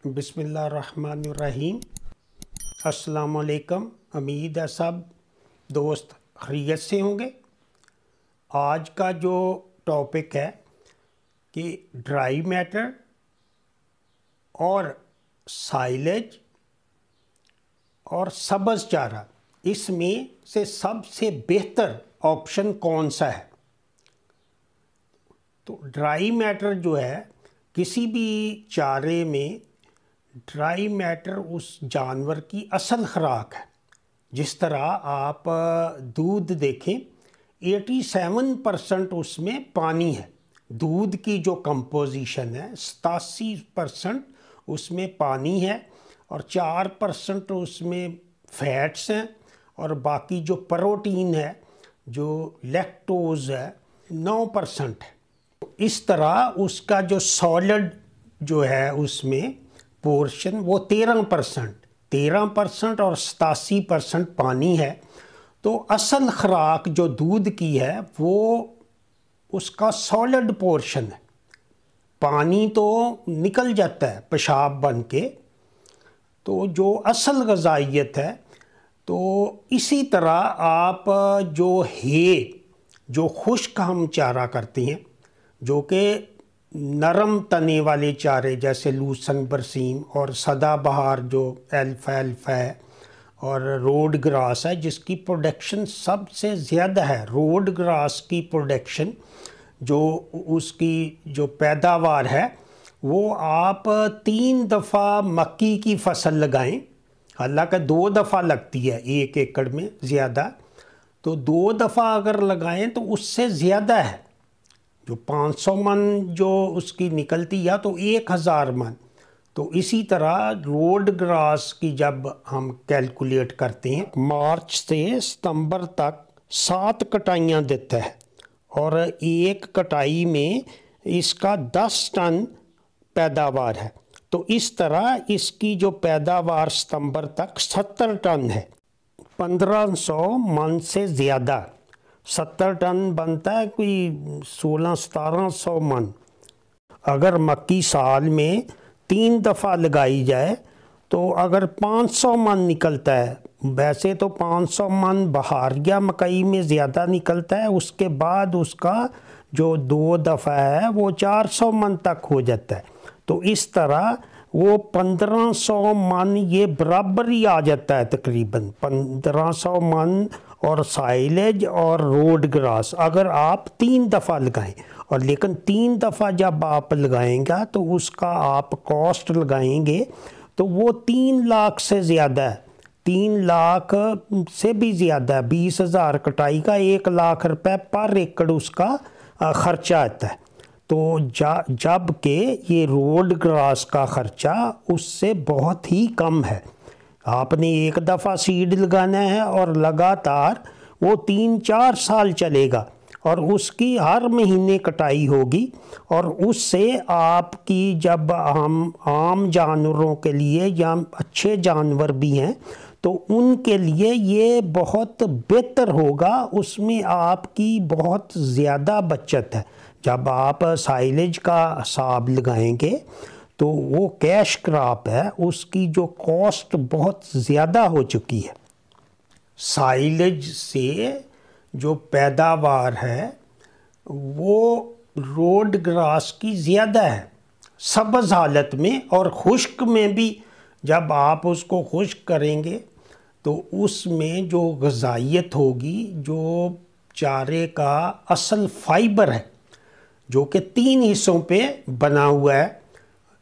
बिस्मिल्लाहिर्रहमानिर्रहीम। अस्सलाम वालेकुम। उम्मीद है सब दोस्त खैरियत से होंगे। आज का जो टॉपिक है कि ड्राई मैटर और साइलेज और सब्ज़ चारा, इसमें से सबसे बेहतर ऑप्शन कौन सा है। तो ड्राई मैटर जो है, किसी भी चारे में ड्राई मैटर उस जानवर की असल खुराक है। जिस तरह आप दूध देखें, 87% उसमें पानी है। दूध की जो कंपोजिशन है 87% उसमें पानी है और 4% उसमें फैट्स हैं और बाकी जो प्रोटीन है, जो लैक्टोज है, 9% है। इस तरह उसका जो सॉलिड जो है उसमें पोर्शन वो 13% और 87% पानी है। तो असल खुराक जो दूध की है वो उसका सॉलिड पोर्शन है। पानी तो निकल जाता है पेशाब बन के, तो जो असल ग़िज़ाइयत है। तो इसी तरह आप जो खुश्क हम चारा करते हैं, जो कि नरम तने वाले चारे जैसे लूसन बरसीम और सदाबहार जो एल्फाल्फा है और रोड ग्रास है, जिसकी प्रोडक्शन सबसे ज़्यादा है। रोड ग्रास की प्रोडक्शन जो उसकी जो पैदावार है वो आप 3 दफ़ा मक्की की फसल लगाएं। हालांकि 2 दफ़ा लगती है 1 एकड़ में ज़्यादा, तो 2 दफ़ा अगर लगाएं तो उससे ज़्यादा है। जो 500 मन जो उसकी निकलती है तो 1000 मन। तो इसी तरह रोड ग्रास की जब हम कैलकुलेट करते हैं, मार्च से सितंबर तक 7 कटाइयाँ देता है और एक कटाई में इसका 10 टन पैदावार है। तो इस तरह इसकी जो पैदावार सितंबर तक 70 टन है। 1500 मन से ज़्यादा 70 टन बनता है, कोई 1600-1700 मन। अगर मक्की साल में 3 दफ़ा लगाई जाए तो अगर 500 मन निकलता है। वैसे तो 500 मन बहारिया मकई में ज़्यादा निकलता है, उसके बाद उसका जो 2 दफ़ा है वो 400 मन तक हो जाता है। तो इस तरह वो 1500 मन ये बराबर ही आ जाता है, तकरीबन 1500 मन। और साइलेज और रोड ग्रास अगर आप 3 दफ़ा लगाएं, और लेकिन 3 दफ़ा जब आप लगाएंगे तो उसका आप कॉस्ट लगाएंगे तो वो 3 लाख से ज़्यादा है। 3 लाख से भी ज़्यादा है। 20,000 कटाई का 1 लाख रुपए पर एकड़ उसका ख़र्चा आता है। तो जबकि ये रोड ग्रास का ख़र्चा उससे बहुत ही कम है। आपने 1 दफ़ा सीड लगाना है और लगातार वो 3-4 साल चलेगा और उसकी हर महीने कटाई होगी। और उससे आपकी, जब हम आम जानवरों के लिए या अच्छे जानवर भी हैं तो उनके लिए ये बहुत बेहतर होगा। उसमें आपकी बहुत ज़्यादा बचत है। जब आप साइलेज का हिसाब लगाएंगे तो वो कैश क्रॉप है, उसकी जो कॉस्ट बहुत ज़्यादा हो चुकी है। साइलेज से जो पैदावार है वो रोड ग्रास की ज़्यादा है सब्ज़ हालत में, और खुश्क में भी जब आप उसको खुश्क करेंगे तो उसमें जो ग़िज़ाइयत होगी, जो चारे का असल फाइबर है, जो कि 3 हिस्सों पे बना हुआ है,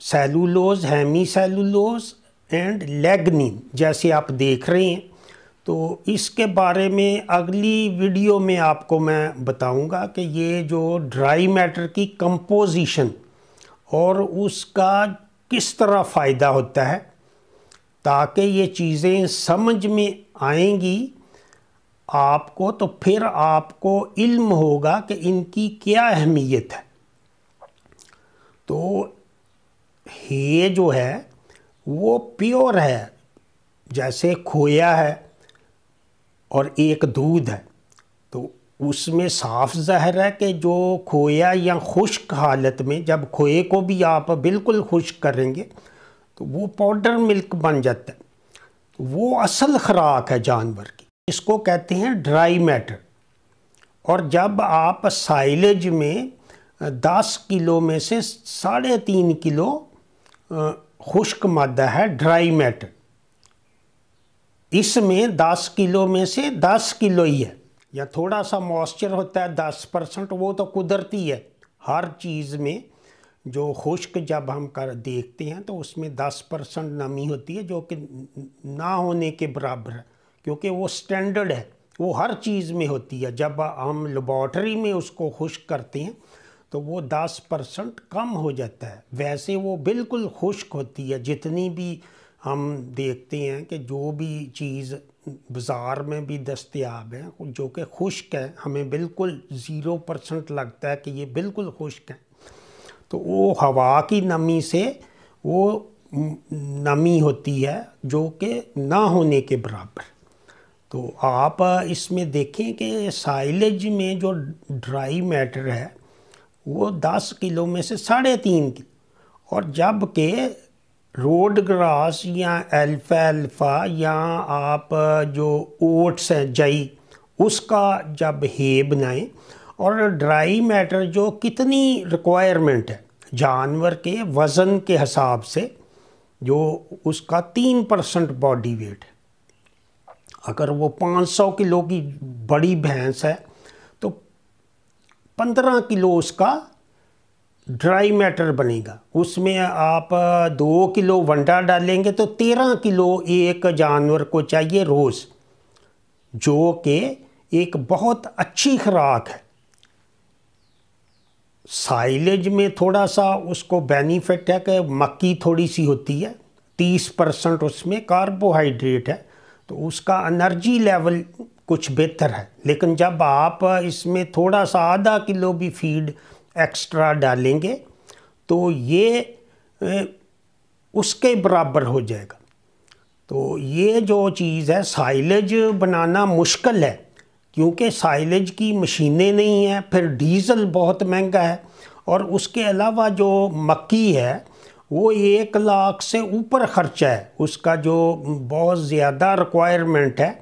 cellulose, hemicellulose and lignin, जैसे आप देख रहे हैं। तो इसके बारे में अगली वीडियो में आपको मैं बताऊंगा कि ये जो ड्राई मैटर की कंपोजिशन और उसका किस तरह फ़ायदा होता है, ताकि ये चीज़ें समझ में आएंगी आपको, तो फिर आपको इल्म होगा कि इनकी क्या अहमियत है। तो ये जो है वो प्योर है, जैसे खोया है और एक दूध है। तो उसमें साफ ज़ाहिर है कि जो खोया या खुश्क हालत में, जब खोए को भी आप बिल्कुल खुश्क करेंगे تو وہ پاؤڈر ملک بن جاتا ہے. وہ اصل خوراک ہے جانور کی. اس کو کہتے ہیں ڈرائی میٹر. اور جب آپ سائلیج میں 10 کلو میں سے 3.5 کلو خشک مادہ ہے ڈرائی میٹر. اس میں 10 کلو میں سے 10 کلو ہی ہے، یا تھوڑا سا موئسچر ہوتا ہے 10%. وہ تو قدرتی ہے. ہر چیز میں جو خشک جب ہم دیکھتے ہیں تو اس میں 10% نمی ہوتی ہے، جو کہ نہ ہونے کے برابر ہے، کیونکہ وہ سٹینڈرڈ ہے. وہ ہر چیز میں ہوتی ہے. جب ہم لیبارٹری میں اس کو خشک کرتے ہیں تو وہ 10% کم ہو جاتا ہے. ویسے وہ بالکل خشک ہوتی ہے. جتنی بھی ہم دیکھتے ہیں کہ جو بھی چیز بازار میں بھی دستیاب ہے جو کہ خشک ہے، ہمیں بالکل 0% لگتا ہے کہ یہ بالکل خشک ہے. تو وہ ہوا کی نمی سے وہ نمی ہوتی ہے جو کہ نہ ہونے کے برابر. تو آپ اس میں دیکھیں کہ سائلیج میں جو ڈرائی میٹر ہے وہ 10 کلو میں سے 3.5 کلو. اور جب کہ روڈ گراس یا الفالفا یا آپ جو اوٹس ہیں جئی، اس کا جب ہے بنائیں، اور ڈرائی میٹر جو کتنی ریکوائرمنٹ ہے جانور کے وزن کے حساب سے، جو اس کا 3% باڈی ویٹ ہے. اگر وہ 500 کلو کی بڑی بھینس ہے تو 15 کلو اس کا ڈرائی میٹر بنے گا. اس میں آپ 2 کلو ونڈا ڈالیں گے تو 13 کلو ایک جانور کو چاہیے روز، جو کہ ایک بہت اچھی خوراک ہے. سائلیج میں تھوڑا سا اس کو بینیفٹ ہے کہ مکی تھوڑی سی ہوتی ہے، 30% اس میں کاربوہائیڈریٹ ہے، تو اس کا انرجی لیول کچھ بہتر ہے. لیکن جب آپ اس میں تھوڑا سا آدھا کلو بھی فیڈ ایکسٹرا ڈالیں گے تو یہ اس کے برابر ہو جائے گا. تو یہ جو چیز ہے، سائلیج بنانا مشکل ہے کیونکہ سائلیج کی مشینیں نہیں ہیں، پھر ڈیزل بہت مہنگا ہے، اور اس کے علاوہ جو مکی ہے وہ 1 لاکھ سے اوپر خرچہ ہے. اس کا جو بہت زیادہ ریکوائرمنٹ ہے،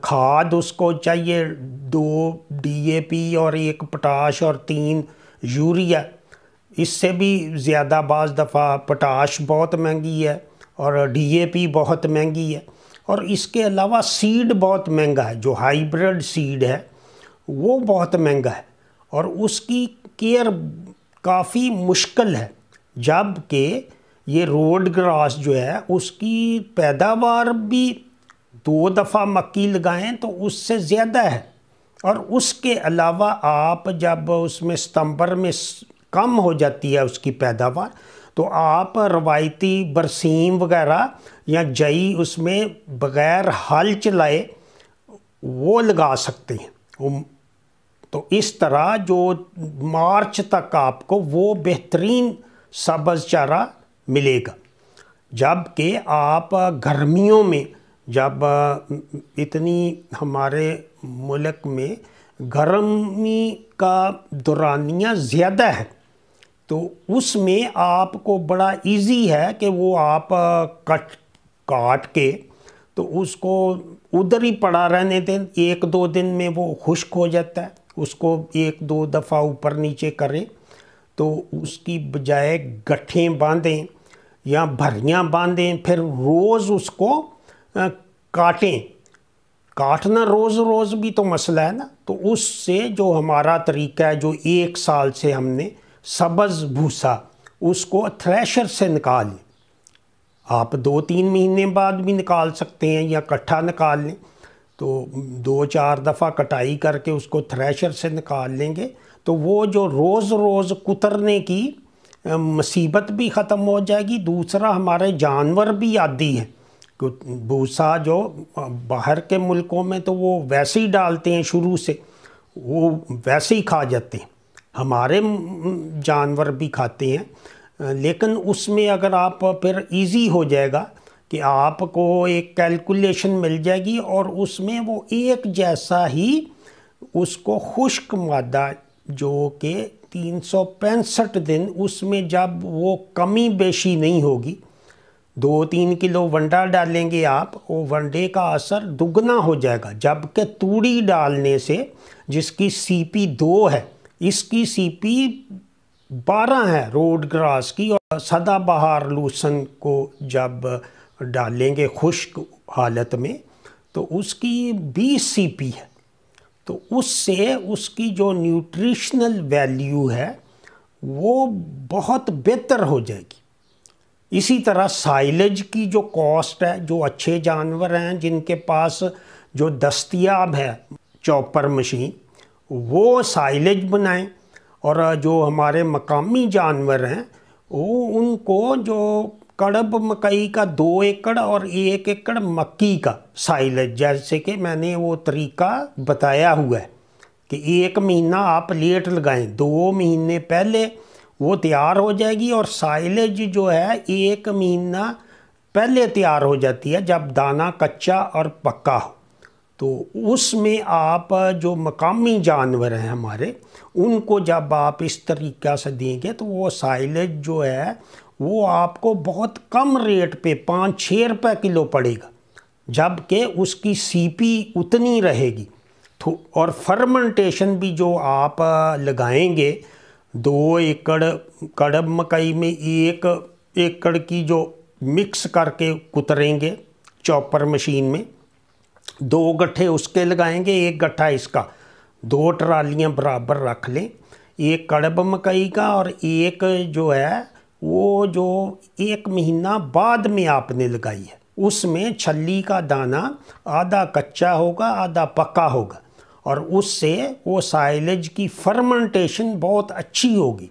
کھاد اس کو چاہیے 2 DAP اور 1 پوٹاش اور 3 یوریا. اس سے بھی زیادہ بعض دفعہ پوٹاش بہت مہنگی ہے اور DAP بہت مہنگی ہے. اور اس کے علاوہ سیڈ بہت مہنگا ہے. جو ہائیبرڈ سیڈ ہے وہ بہت مہنگا ہے اور اس کی کیئر کافی مشکل ہے. جب کہ یہ روڈ گراس جو ہے اس کی پیداوار بھی 2 دفعہ مکی لگائیں تو اس سے زیادہ ہے. اور اس کے علاوہ آپ جب اس میں ستمبر میں کم ہو جاتی ہے اس کی پیداوار، تو آپ روایتی برسیم وغیرہ یا جئی اس میں بغیر ہل چلائے وہ لگا سکتے ہیں. تو اس طرح جو مارچ تک آپ کو وہ بہترین سبز چارہ ملے گا. جب کہ آپ گرمیوں میں، جب اتنی ہمارے ملک میں گرمی کا دورانیہ زیادہ ہے، تو اس میں آپ کو بڑا ایزی ہے کہ وہ آپ کاٹ کے تو اس کو ادھر ہی پڑا رہنے دیں. 1-2 دن میں وہ خشک ہو جاتا ہے. اس کو 1-2 دفعہ اوپر نیچے کریں تو اس کی بجائے گٹھیں باندھیں یا بھریاں باندھیں، پھر روز اس کو کاٹیں. کاٹنا روز بھی تو مسئلہ ہے نا. تو اس سے جو ہمارا طریقہ ہے، جو 1 سال سے ہم نے سبز بھوسا، اس کو تھریشر سے نکالیں. آپ 2-3 مہینے بعد بھی نکال سکتے ہیں یا اکٹھا نکال لیں. تو 2-4 دفعہ کٹائی کر کے اس کو تھریشر سے نکال لیں گے تو وہ جو روز کترنے کی مصیبت بھی ختم ہو جائے گی. دوسرا، ہمارے جانور بھی عادی ہیں. بھوسا جو باہر کے ملکوں میں تو وہ ویسے ہی ڈالتے ہیں، شروع سے وہ ویسے ہی کھا جاتے ہیں. ہمارے جانور بھی کھاتے ہیں، لیکن اس میں اگر آپ پھر ایزی ہو جائے گا کہ آپ کو ایک کیلکولیشن مل جائے گی اور اس میں وہ ایک جیسا ہی اس کو خشک مادہ جو کہ 365 دن اس میں جب وہ کمی بیشی نہیں ہوگی، 2-3 किलो वंडा डालेंगे आप, वो वनडे का असर दुगना हो जाएगा। जबकि तूड़ी डालने से, जिसकी CP 2 है, इसकी CP 12 है रोड ग्रास की। और सदाबहार लूसन को जब डालेंगे खुश्क हालत में तो उसकी 20 CP है। तो उससे उसकी जो न्यूट्रिशनल वैल्यू है वो बहुत बेहतर हो जाएगी। इसी तरह साइलेज की जो कॉस्ट है, जो अच्छे जानवर हैं जिनके पास जो दस्तयाब है चॉपर मशीन, वो साइलेज बनाएं। और जो हमारे मकामी जानवर हैं वो उनको जो कड़ब मकई का 2 एकड़ और 1 एकड़ मक्की का साइलेज, जैसे कि मैंने वो तरीका बताया हुआ है कि 1 महीना आप लेट लगाएं, 2 महीने पहले वो तैयार हो जाएगी। और साइलेज जो है 1 महीना पहले तैयार हो जाती है जब दाना कच्चा और पक्का हो। तो उसमें आप जो मकामी जानवर हैं हमारे, उनको जब आप इस तरीक़ा से देंगे तो वो साइलेज जो है वो आपको बहुत कम रेट पे 5-6 रुपये किलो पड़ेगा, जबकि उसकी CP उतनी रहेगी। और फर्मेंटेशन भी जो आप लगाएंगे 2 एकड़ कड़ब मकई में 1 एकड़ की जो मिक्स करके कुतरेंगे चॉपर मशीन में, 2 गट्ठे उसके लगाएंगे, 1 गट्ठा इसका, 2 ट्रालियां बराबर रख लें, 1 कड़ब मकई का और 1 जो है वो जो 1 महीना बाद में आपने लगाई है, उसमें छल्ली का दाना आधा कच्चा होगा आधा पक्का होगा। और उससे वो साइलेज की फर्मेंटेशन बहुत अच्छी होगी।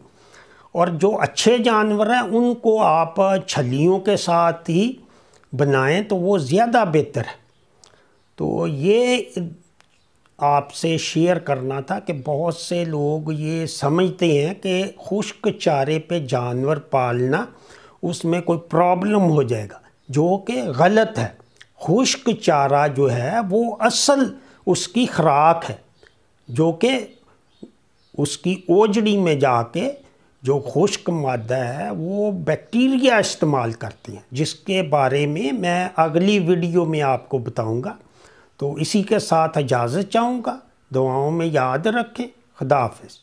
और जो अच्छे जानवर हैं उनको आप छलियों के साथ ही बनाएं तो वो ज़्यादा बेहतर है। तो ये आपसे शेयर करना था कि बहुत से लोग ये समझते हैं कि खुश्क चारे पे जानवर पालना उसमें कोई प्रॉब्लम हो जाएगा, जो कि गलत है। खुश्क चारा जो है वो असल उसकी खुराक है, जो कि उसकी ओजड़ी में जाके जो खुश्क मादा है वो बैक्टीरिया इस्तेमाल करती हैं, जिसके बारे में मैं अगली वीडियो में आपको बताऊंगा। तो इसी के साथ इजाज़त चाहूँगा। दुआओं में याद रखें। खुदा हाफ़िज़।